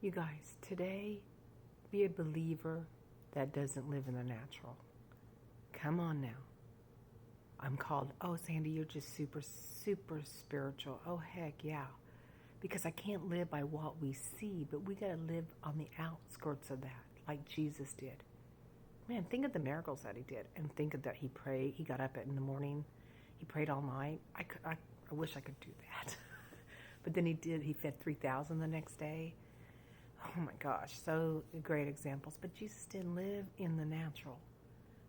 You guys, today, be a believer that doesn't live in the natural. Come on now. I'm called, oh, Sandy, you're just super, super spiritual. Oh, heck yeah. Because I can't live by what we see, but we got to live on the outskirts of that, like Jesus did. Man, think of the miracles that he did, and think of that he prayed. He got up in the morning. He prayed all night. I wish I could do that. But then he did. He fed 3,000 the next day. Oh my gosh, so great examples. But Jesus didn't live in the natural.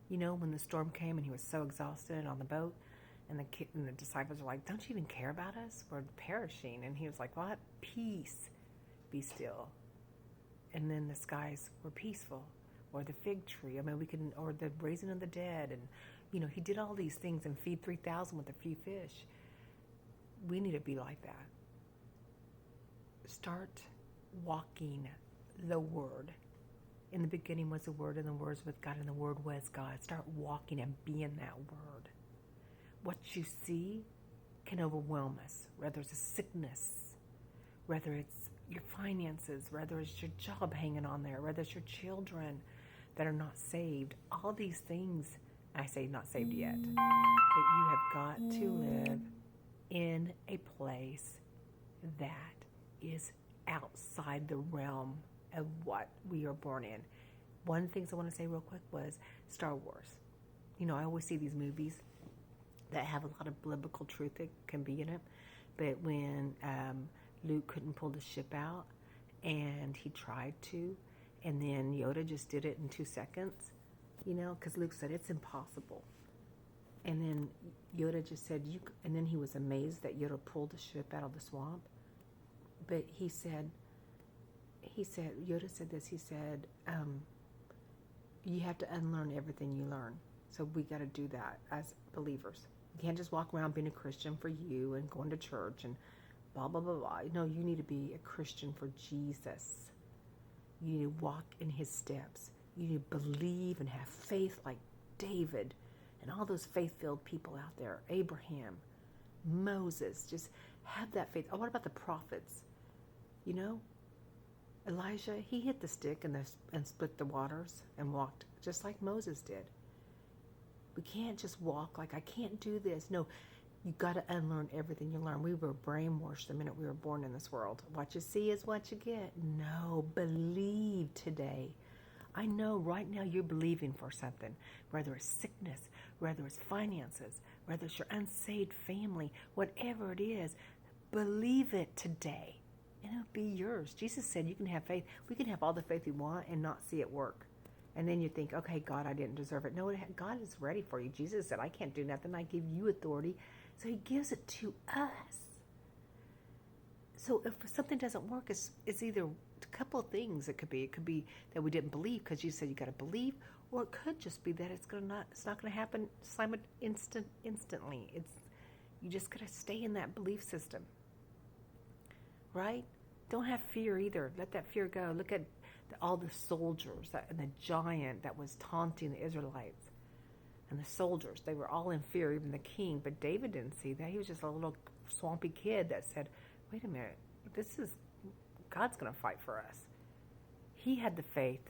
You know, when the storm came and he was so exhausted on the boat, and the disciples were like, don't you even care about us? We're perishing. And he was like, what? Peace, be still. And then the skies were peaceful. Or the fig tree, or the raising of the dead. And, you know, he did all these things and feed 3,000 with a few fish. We need to be like that. Start walking the Word. In the beginning was the Word, and the Word was with God, and the Word was God. Start walking and being that Word. What you see can overwhelm us, whether it's a sickness, whether it's your finances, whether it's your job hanging on there, whether it's your children that are not saved. All these things, I say not saved yet, but you have got to live in a place that is outside the realm of what we are born in. One of the things I want to say real quick was Star Wars. You know, I always see these movies that have a lot of biblical truth that can be in it, but when Luke couldn't pull the ship out, and he tried to, and then Yoda just did it in 2 seconds, you know, because Luke said, it's impossible. And then Yoda just said, and then he was amazed that Yoda pulled the ship out of the swamp. But Yoda said this, he said, you have to unlearn everything you learn. So we got to do that as believers. You can't just walk around being a Christian for you and going to church and blah, blah, blah, blah. No, you need to be a Christian for Jesus. You need to walk in his steps. You need to believe and have faith like David and all those faith-filled people out there. Abraham, Moses, just have that faith. Oh, what about the prophets? You know, Elijah, he hit the stick and split the waters and walked just like Moses did. We can't just walk like, I can't do this. No, you got to unlearn everything you learn. We were brainwashed the minute we were born in this world. What you see is what you get. No, believe today. I know right now you're believing for something, whether it's sickness, whether it's finances, whether it's your unsaved family, whatever it is, believe it today, and it'll be yours. Jesus said you can have faith. We can have all the faith we want and not see it work. And then you think, okay, God, I didn't deserve it. No, God is ready for you. Jesus said, I can't do nothing. I give you authority. So he gives it to us. So if something doesn't work, it's either a couple of things. It could be that we didn't believe because you said you got to believe, or it could just be that it's not going to happen instantly. You just got to stay in that belief system, right? Don't have fear either. Let that fear go. Look at all the soldiers and the giant that was taunting the Israelites. And the soldiers, they were all in fear, even the king. But David didn't see that. He was just a little swampy kid that said, wait a minute, God's going to fight for us. He had the faith.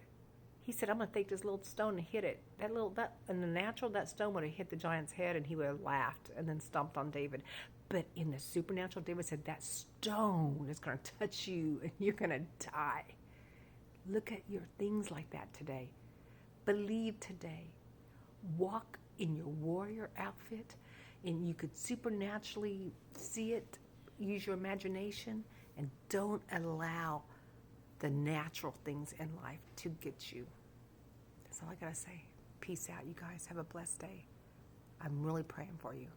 He said, I'm going to take this little stone and hit it. In the natural, that stone would have hit the giant's head and he would have laughed and then stomped on David. But in the supernatural, David said, that stone is going to touch you and you're going to die. Look at your things like that today. Believe today. Walk in your warrior outfit, and you could supernaturally see it. Use your imagination, and don't allow the natural things in life to get you. That's all I gotta say. Peace out, you guys. Have a blessed day. I'm really praying for you.